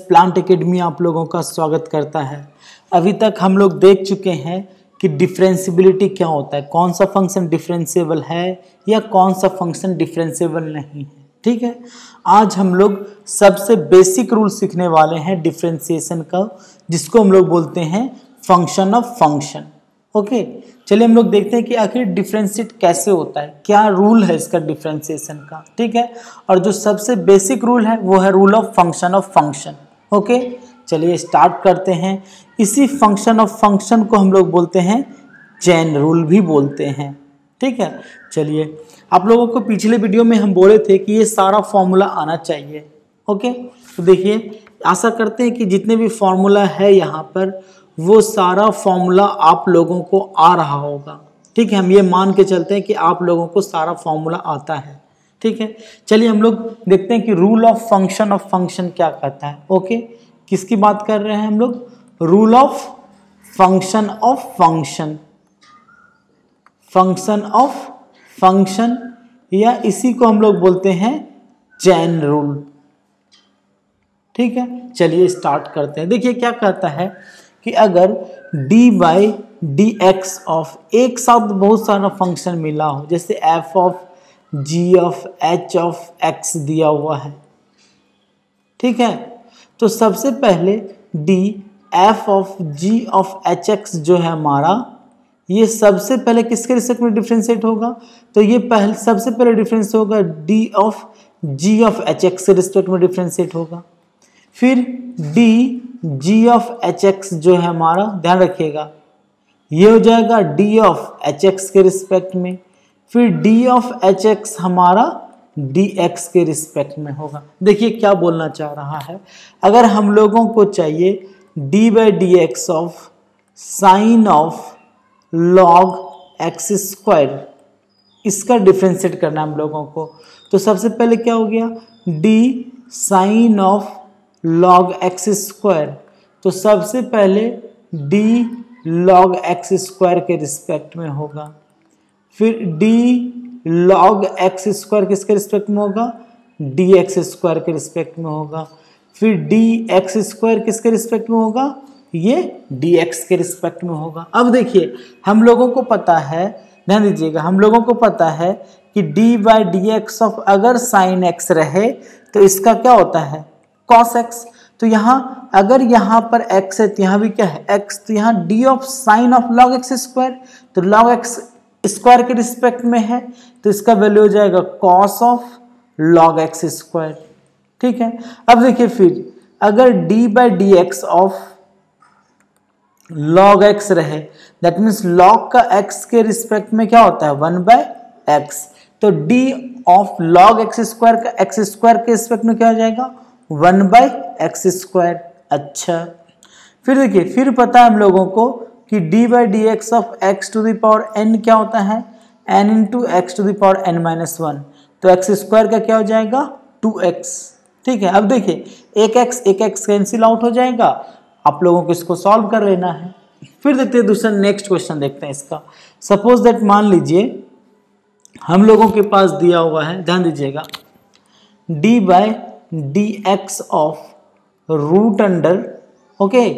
Plant academy आप लोगों का स्वागत करता है। अभी तक हम लोग देख चुके हैं कि डिफरेंशियबिलिटी क्या होता है, कौन सा फंक्शन डिफरेंशिएबल है या कौन सा फंक्शन डिफरेंशिएबल नहीं है। ठीक है, आज हम लोग सबसे बेसिक रूल सीखने वाले हैं डिफरेंशिएशन का, जिसको हम लोग बोलते हैं फंक्शन ऑफ फंक्शन। ओके, चलिए हम लोग देखते हैं कि आखिर डिफरेंशिएट कैसे होता है, क्या रूल है इसका डिफरेंशिएशन का। ठीक है, और जो सबसे बेसिक रूल है वो है रूल ऑफ फंक्शन। ओके, चलिए स्टार्ट करते हैं। इसी फंक्शन ऑफ फंक्शन को हम लोग बोलते हैं चेन रूल भी बोलते हैं। ठीक है, चलिए आप लोगों को पिछले वीडियो में हम बोले थे कि ये सारा फॉर्मूला आना चाहिए। ओके, तो देखिए आशा करते हैं कि जितने भी फॉर्मूला है यहाँ पर वो सारा फॉर्मूला आप लोगों को आ रहा होगा। ठीक है, हम ये मान के चलते हैं कि आप लोगों को सारा फॉर्मूला आता है। ठीक है, चलिए हम लोग देखते हैं कि रूल ऑफ फंक्शन क्या कहता है। ओके, किसकी बात कर रहे हैं हम लोग? रूल ऑफ फंक्शन या इसी को हम लोग बोलते हैं चेन रूल। ठीक है, चलिए स्टार्ट करते हैं। देखिए क्या कहता है कि अगर d by d x of एक साथ बहुत सारा फंक्शन मिला हो, जैसे f of g of h of x दिया हुआ है। ठीक है, तो सबसे पहले d f of g of h x जो है हमारा, ये सबसे पहले किसके रिस्पेक्ट में डिफरेंशिएट होगा? तो ये पहले सबसे पहले डिफरेंस होगा d of g of h x के रिस्पेक्ट में डिफरेंशिएट होगा। फिर d g of h x जो है हमारा, ध्यान रखिएगा, ये हो जाएगा डी ऑफ एच एक्स के रिस्पेक्ट में। फिर डी ऑफ एच एक्स हमारा डी एक्स के रिस्पेक्ट में होगा। देखिए क्या बोलना चाह रहा है, अगर हम लोगों को चाहिए D by d x of sine of log x square, इसका डिफरेंशिएट करना हम लोगों को, तो सबसे पहले क्या हो गया? D sine of log x square, तो सबसे पहले डी लॉग एक्स स्क्वायर के रिस्पेक्ट में होगा। फिर डी लॉग एक्स स्क्वायर किसके रिस्पेक्ट में होगा? डी एक्स स्क्वायर के रिस्पेक्ट में होगा। फिर डी एक्स स्क्वायर किसके रिस्पेक्ट में होगा? ये डी एक्स के रिस्पेक्ट में होगा। अब देखिए हम लोगों को पता है, ध्यान दीजिएगा, हम लोगों को पता है कि d by d x of अगर साइन एक्स रहे तो इसका क्या होता है? Cos x. तो यहाँ अगर यहाँ पर x है तो यहाँ भी क्या है? x। तो यहाँ d of sine of log x square, तो लॉग एक्स स्क्वायर के रिस्पेक्ट में है, तो इसका वैल्यू हो जाएगा cos of log x square. ठीक है, अब देखिए फिर अगर d by d x of log x रहे, दैट मीन्स लॉग का x के रिस्पेक्ट में क्या होता है? 1 बाई एक्स। तो d of log x square का x स्क्वायर के रिस्पेक्ट में क्या हो जाएगा? 1 बाई एक्स स्क्वायर। अच्छा, फिर देखिए फिर पता है हम लोगों को कि d by d x of x to the power n क्या होता है? N into x to the power n minus 1, तो एक्स स्क्वायर का क्या हो जाएगा? 2x। ठीक है, अब देखिए एक एक्स कैंसिल आउट हो जाएगा, आप लोगों को इसको सॉल्व कर लेना है। फिर देखते हैं दूसरा नेक्स्ट क्वेश्चन देखते हैं इसका। सपोज दैट मान लीजिए हम लोगों के पास दिया हुआ है, ध्यान दीजिएगा, d by d x of root under, okay,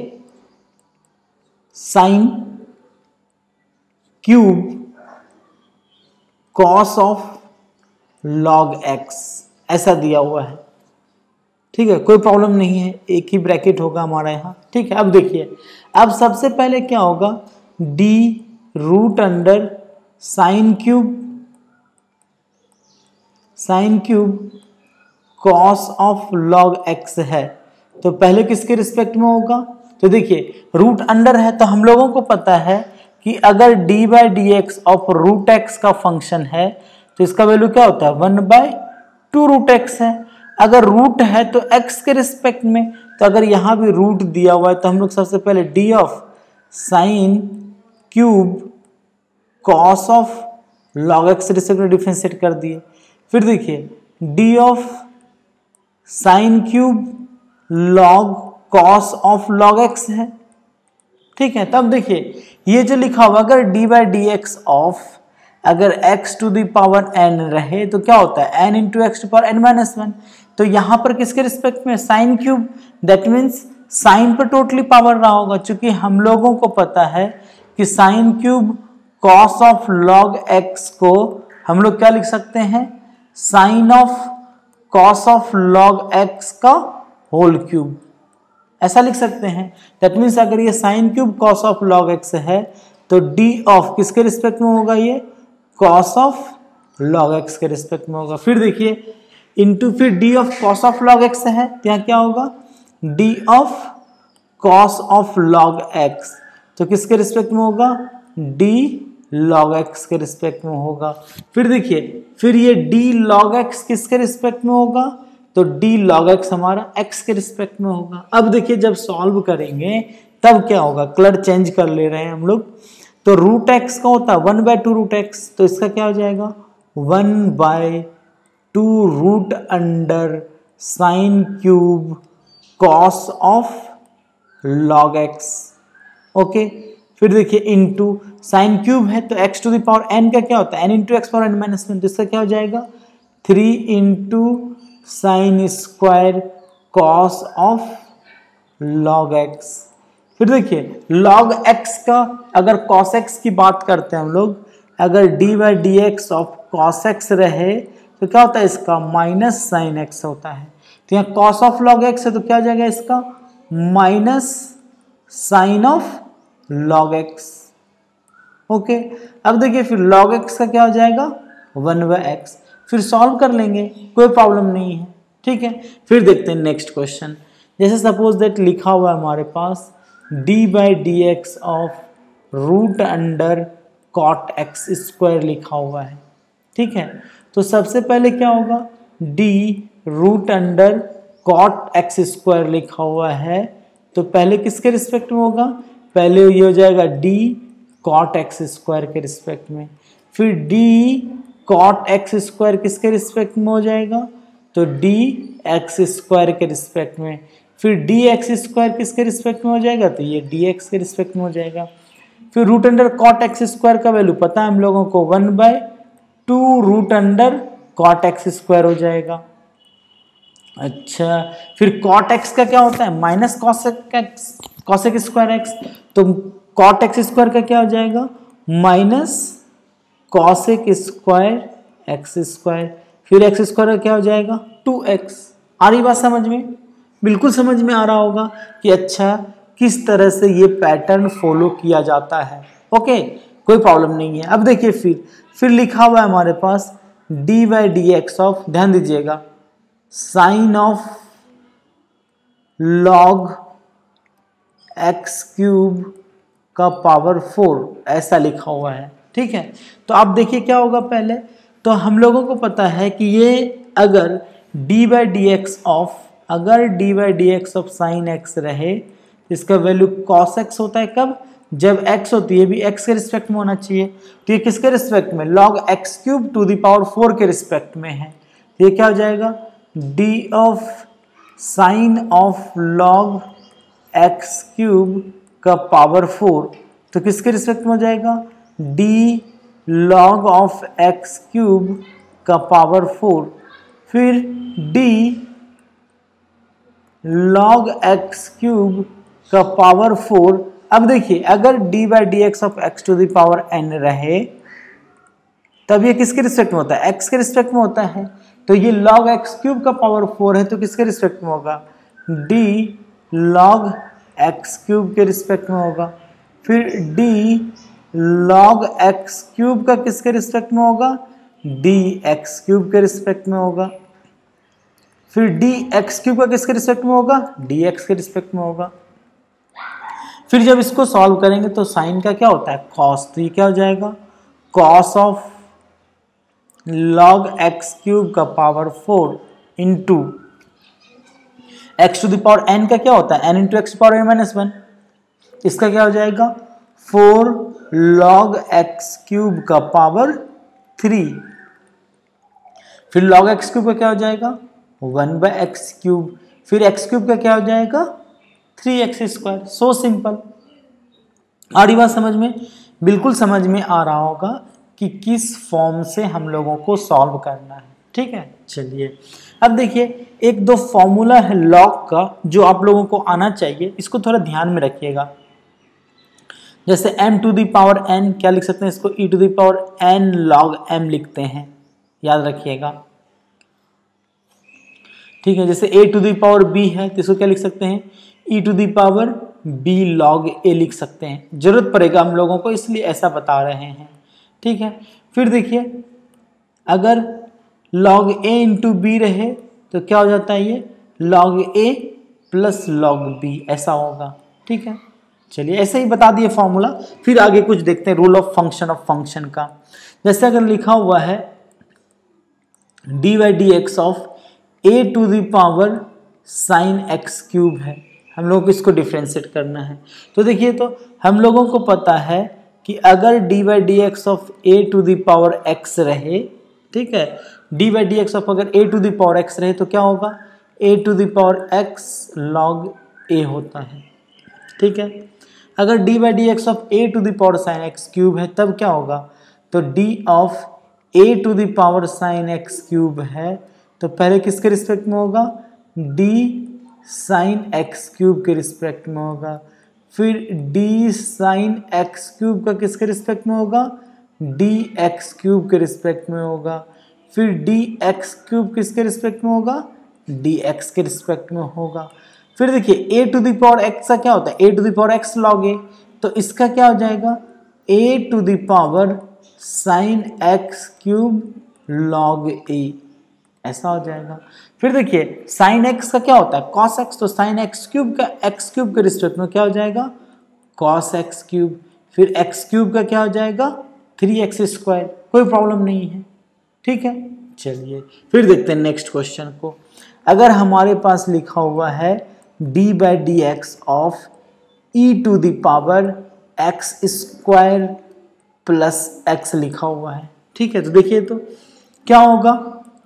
sine cube cos of log x, ऐसा दिया हुआ है। ठीक है, कोई प्रॉब्लम नहीं है, एक ही ब्रैकेट होगा हमारा यहाँ। ठीक है, अब देखिए अब सबसे पहले क्या होगा? D root under sine cube cos of log x है, तो पहले किसके रिस्पेक्ट में होगा? तो देखिए रूट अंडर है, तो हम लोगों को पता है कि अगर d by d x of root x का फंक्शन है तो इसका वैल्यू क्या होता है? 1 बाई 2 रूट एक्स है। अगर रूट है तो x के रिस्पेक्ट में, तो अगर यहाँ भी रूट दिया हुआ है तो हम लोग सबसे पहले D of sine cube cos of log x respect में डिफरेंशिएट कर दिए। फिर देखिए D of sine cube log cos of log x है। ठीक है, तब देखिए ये जो लिखा हुआ, अगर d by d x of अगर x to the power n रहे तो क्या होता है n into x to power n minus one. तो यहाँ पर किसके रिस्पेक्ट में sine cube, that means sine पर टोटली पावर रहा होगा, क्योंकि हम लोगों को पता है कि sine cube cos of log x को हम लोग क्या लिख सकते हैं, sine of cos of log x का होल क्यूब, ऐसा लिख सकते हैं। दैट मीन्स अगर ये sign cube cos of log x है तो d ऑफ किसके रिस्पेक्ट में होगा, ये कॉस ऑफ लॉग x के रिस्पेक्ट में होगा। फिर देखिए इंटू फिर d of cos of log x है तो यहाँ क्या होगा d of cos of log x, तो किसके रिस्पेक्ट में होगा d log x के रिस्पेक्ट में होगा। फिर देखिए फिर ये d log x किसके रिस्पेक्ट में होगा, तो d log x हमारा x के रिस्पेक्ट में होगा। अब देखिए जब सॉल्व करेंगे तब क्या होगा, कलर चेंज कर ले रहे हैं हम लोग, तो रूट x का होता है 1/2 रूट x, तो इसका क्या हो जाएगा 1/2 root under sine cube cos of log x। Okay फिर देखिए इनटू साइन क्यूब है तो x to the power n का क्या होता है n into x power n minus one, तो इसका क्या हो जाएगा 3 into sine square cos of log x। फिर देखिए log x का अगर cos x की बात करते हैं हम लोग, अगर d/dx ऑफ cos x रहे तो क्या होता है इसका माइनस साइन x होता है, तो यहाँ cos ऑफ log x है तो क्या हो जाएगा इसका minus sine of log x। Okay अब देखिए फिर log x का क्या हो जाएगा 1/x, फिर सॉल्व कर लेंगे कोई प्रॉब्लम नहीं है, ठीक है। फिर देखते हैं नेक्स्ट क्वेश्चन, जैसे सपोज दैट लिखा हुआ है हमारे पास d/dx of root under cot x square लिखा हुआ है, ठीक है। तो सबसे पहले क्या होगा d root under cot x square लिखा हुआ है, तो पहले किसके रिस्पेक्ट में होगा, पहले ये हो जाएगा d कॉट x स्क्वायर के रिस्पेक्ट में, फिर d कॉट x स्क्वायर किसके रिस्पेक्ट में हो जाएगा, तो d x स्क्वायर के रिस्पेक्ट में, फिर dx स्क्वायर किसके रिस्पेक्ट में हो जाएगा, तो ये dx के रिस्पेक्ट में हो जाएगा। फिर root under cot x square का वैल्यू पता है हम लोगों को 1/2 root under cot x square हो जाएगा। अच्छा फिर कॉट x का क्या होता है माइनस कॉसेक स्क्वायर x, तो कॉट x स्क्वायर का क्या हो जाएगा minus cosec square x square, फिर x स्क्वायर का क्या हो जाएगा 2x। आ रही बात समझ में, बिल्कुल समझ में आ रहा होगा कि अच्छा किस तरह से ये पैटर्न फॉलो किया जाता है। ओके कोई प्रॉब्लम नहीं है। अब देखिए फिर लिखा हुआ है हमारे पास d/dx ऑफ, ध्यान दीजिएगा, sine of log x cube का पावर 4, ऐसा लिखा हुआ है, ठीक है। तो आप देखिए क्या होगा, पहले तो हम लोगों को पता है कि ये अगर d/dx ऑफ साइन x रहे, इसका वैल्यू cos x होता है, कब, जब x होती है भी x के रिस्पेक्ट में होना चाहिए, तो ये किसके रिस्पेक्ट में log x cube two the power 4 के रिस्पेक्ट में है, तो ये क्या हो जाएगा d of sine of log x cube का पावर 4, तो किसके रिस्पेक्ट में हो जाएगा d log of x cube का पावर 4, फिर d log x क्यूब का पावर 4। अब देखिए अगर d/dx of x to the power n रहे तब ये किसके रिस्पेक्ट में होता है x के रिस्पेक्ट में होता है, तो ये log x क्यूब का पावर 4 है तो किसके रिस्पेक्ट में होगा d log x क्यूब के रिस्पेक्ट में होगा, फिर d log x क्यूब का किसके रिस्पेक्ट में होगा dx क्यूब के रिस्पेक्ट में होगा, फिर dx क्यूब का किसके रिस्पेक्ट में होगा dx के रिस्पेक्ट में होगा। फिर जब इसको सॉल्व करेंगे तो साइन का क्या होता है cos, तो ये क्या हो जाएगा cos of log x cube का power 4 into x to the power n का क्या होता है n into x power n minus 1, इसका क्या हो जाएगा 4 log x क्यूब का पावर 3, फिर log x क्यूब का क्या हो जाएगा 1/x क्यूब, फिर x क्यूब का क्या हो जाएगा 3x स्क्वायर। So simple. आ रही बात समझ में, बिल्कुल समझ में आ रहा होगा कि किस फॉर्म से हम लोगों को सॉल्व करना है। ठीक है, चलिए अब देखिए एक दो फॉर्मूला है लॉग का जो आप लोगों को आना चाहिए, इसको थोड़ा ध्यान में रखिएगा। जैसे m to the power n क्या लिख सकते हैं, इसको e to the power n log m लिखते हैं, याद रखिएगा। ठीक है, जैसे a to the power b है तो इसको क्या लिख सकते हैं, e to the power b log a लिख सकते हैं, जरूरत पड़ेगा हम लोगों को इसलिए ऐसा बता रहे हैं। ठीक है, फिर देखिए अगर log a इंटू b रहे तो क्या हो जाता है, ये log a plus log b ऐसा होगा। ठीक है, चलिए ऐसे ही बता दिए फॉर्मूला। फिर आगे कुछ देखते हैं रूल ऑफ फंक्शन का। जैसे अगर लिखा हुआ है d by d x of a to the power sine x cube है, हम लोगों को इसको डिफ्रेंशिएट करना है। तो देखिए तो हम लोगों को पता है कि अगर d by d x of a to the power x रहे, ठीक है, d by d x of अगर a to the power x रहे तो क्या होगा, a to the power x log a होता है। ठीक है, अगर d by d x of a to the power sine x cube है तब क्या होगा, तो d of a to the power sine x cube है तो पहले किसके रिस्पेक्ट में होगा, डी साइन एक्स क्यूब के रिस्पेक्ट में होगा, फिर डी साइन एक्स क्यूब का किसके रिस्पेक्ट में होगा, डी एक्स क्यूब के रिस्पेक्ट में होगा, फिर डी एक्स क्यूब किसके रिस्पेक्ट में होगा, डी एक्स के रिस्पेक्ट में होगा। फिर देखिए a to the power x का क्या होता है, a to the power x log a, तो इसका क्या हो जाएगा, a to the power sine x cube log a ऐसा हो जाएगा। फिर देखिए साइन x का क्या होता है, cos x, तो साइन x क्यूब का x क्यूब के रिस्पेक्ट में क्या हो जाएगा, cos x क्यूब, फिर x क्यूब का क्या हो जाएगा 3x स्क्वायर, कोई प्रॉब्लम नहीं है। ठीक है, चलिए फिर देखते हैं नेक्स्ट क्वेश्चन को। अगर हमारे पास लिखा हुआ है d by d x of e to the power x square plus x लिखा हुआ है। ठीक है, तो देखिए तो क्या होगा,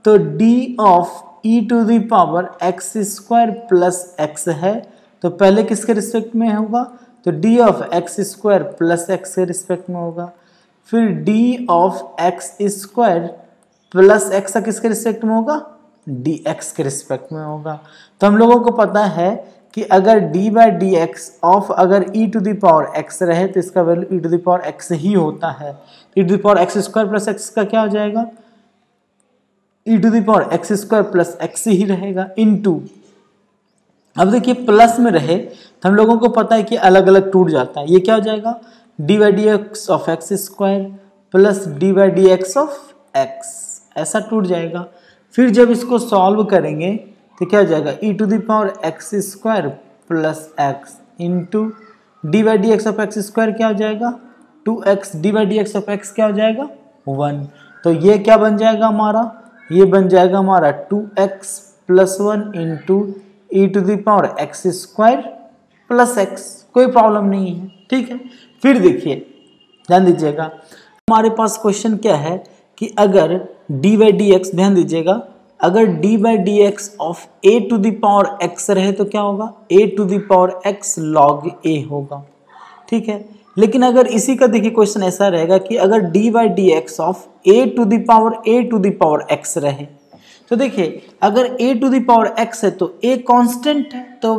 तो d of e to the power x square plus x है तो पहले किसके रिस्पेक्ट में होगा, तो d of x square plus x के रिस्पेक्ट में होगा, फिर d of x square plus x किसके रिस्पेक्ट में होगा, dx के रिस्पेक्ट में होगा। तो हम लोगों को पता है कि अगर d by d x of अगर e to the power x रहे तो इसका value e to the power x ही होता है। e to the power x square plus x का क्या हो जाएगा, e to the power x square plus x ही रहेगा इनटू, अब देखिए प्लस में रहे तो हम लोगों को पता है कि अलग अलग टूट जाता है, ये क्या हो जाएगा, d by d x of x square plus d by d x of x ऐसा टूट जाएगा। फिर जब इसको सॉल्व करेंगे तो क्या हो जाएगा, e to the power x square plus x into d by d x of x square क्या हो जाएगा 2x, d by d x of x क्या हो जाएगा 1, तो ये क्या बन जाएगा हमारा, ये बन जाएगा हमारा 2x plus 1 into e to the power x square plus x, कोई प्रॉब्लम नहीं है। ठीक है, फिर देखिए ध्यान दीजिएगा हमारे पास क्वेश्चन क्या है कि अगर d बाई डी एक्स, ध्यान दीजिएगा अगर d by d x of a to the power x रहे तो क्या होगा, a to the power x log a होगा। ठीक है, लेकिन अगर इसी का देखिए क्वेश्चन ऐसा रहेगा कि अगर d by d x of a to the power x रहे तो देखिए अगर a to the power x है तो a कांस्टेंट है तो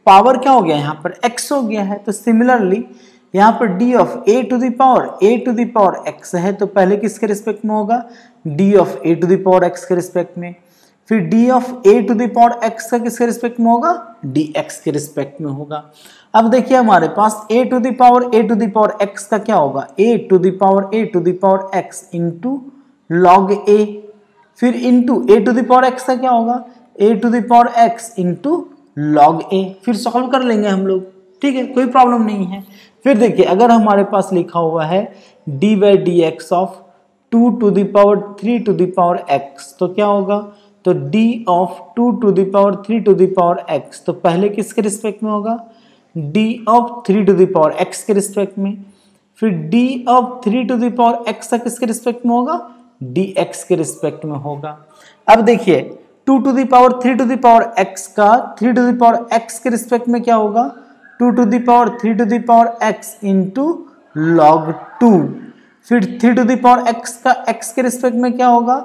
पावर क्या हो गया यहाँ पर x हो गया है। तो सिमिलरली यहाँ पर d of a to the power x है तो पहले किसके रिस्पेक्ट में होगा, d of a to the power x के रिस्पेक्ट में, फिर d of a to the power x का किसके रिस्पेक्ट में होगा, dx के रिस्पेक्ट में होगा। अब देखिए हमारे पास a to the power x का क्या होगा, a to the power x into log a, फिर into a to the power x का क्या होगा, a to the power x into log a, फिर सॉल्व कर लेंगे हम लोग। ठीक है, कोई प्रॉब्लम नहीं है। फिर देखिए अगर हमारे पास लिखा हुआ है d by d x of 2 to the power 3 to the power x तो क्या होगा, तो d of 2 to the power 3 to the power x तो पहले किसके रिस्पेक्ट में होगा, d of 3 to the power x के रिस्पेक्ट में, फिर d of 3 to the power x का किसके रिस्पेक्ट में होगा, dx के रिस्पेक्ट में होगा। अब देखिए 2 to the power 3 to the power x का 3 टू द पावर x के रिस्पेक्ट में क्या होगा, 2 to the power 3 to the power x into log 2, फिर 3 टू द पावर एक्स का एक्स के रिस्पेक्ट में क्या होगा,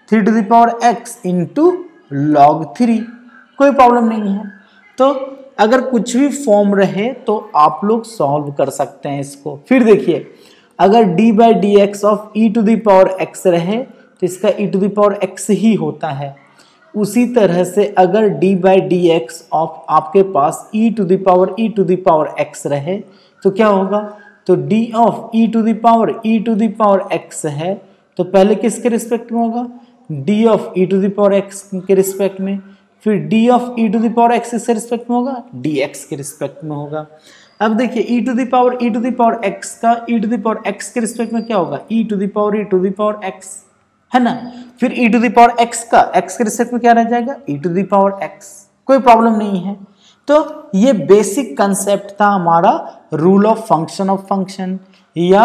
3 to the power x into log 3, कोई प्रॉब्लम नहीं है। तो अगर कुछ भी फॉर्म रहे तो आप लोग सॉल्व कर सकते हैं इसको। फिर देखिए अगर d by d x of e to the power x रहे तो इसका e to the power x ही होता है। उसी तरह से अगर d by d x of आपके पास e to the power x रहे तो क्या होगा, तो d of e to the power x है तो पहले किसके रिस्पेक्ट में होगा, d of e to the power x के रिस्पेक्ट में, फिर d of e to the power x किसके रिस्पेक्ट में होगा, dx के रिस्पेक्ट में होगा। अब देखिए e to the power x का e to the power x के रिस्पेक्ट में क्या होगा, e to the power x है ना। फिर e to the power x का x के रिस्पेक्ट में क्या रह जाएगा, e to the power x, कोई प्रॉब्लम नहीं है। तो ये बेसिक कंसेप्ट था हमारा रूल ऑफ फंक्शन या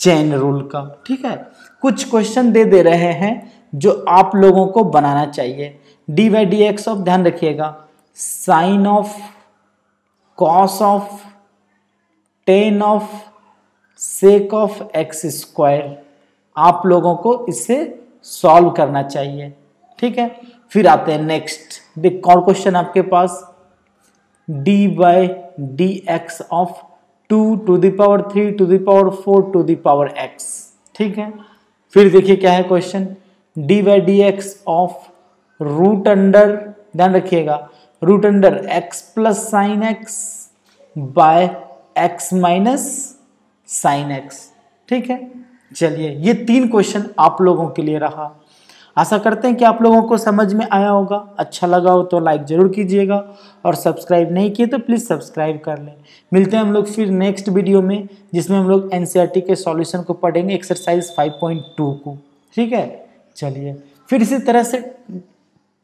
चेन रूल का। ठीक है, कुछ क्वेश्चन दे रहे हैं जो आप लोगों को बनाना चाहिए। d by d x of, ध्यान रखिएगा, sine of, cos of, tan of, sec of x square, आप लोगों को इसे सॉल्व करना चाहिए। ठीक है, फिर आते हैं नेक्स्ट, देख और क्वेश्चन आपके पास, d by d x of 2 to the power 3 to the power 4 to the power x। ठीक है, फिर देखिए क्या है question, d by d x of root under, ध्यान रखिएगा, root under x plus sine x by x minus sine x. ठीक है, चलिए ये 3 क्वेश्चन आप लोगों के लिए रहा। आशा करते हैं कि आप लोगों को समझ में आया होगा। अच्छा लगा हो तो लाइक जरूर कीजिएगा और सब्सक्राइब नहीं किए तो प्लीज़ सब्सक्राइब कर लें। मिलते हैं हम लोग फिर नेक्स्ट वीडियो में जिसमें हम लोग एनसीईआरटी के सॉल्यूशन को पढ़ेंगे, एक्सरसाइज 5.2 को। ठीक है, चलिए फिर इसी तरह से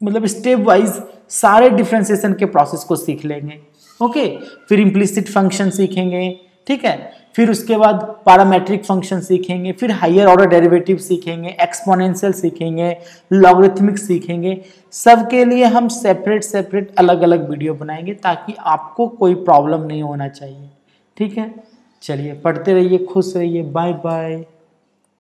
मतलब स्टेप वाइज सारे डिफरेंशिएशन के प्रोसेस को सीख लेंगे। ओके, फिर इम्प्लिसिट फंक्शन सीखेंगे। ठीक है, फिर उसके बाद पैरामेट्रिक फंक्शन सीखेंगे, फिर हायर ऑर्डर डेरिवेटिव सीखेंगे, एक्सपोनेंशियल सीखेंगे, लॉगरिथमिक सीखेंगे। सबके लिए हम सेपरेट अलग अलग वीडियो बनाएंगे ताकि आपको कोई प्रॉब्लम नहीं होना चाहिए। ठीक है, चलिए पढ़ते रहिए, खुश रहिए, बाय बाय।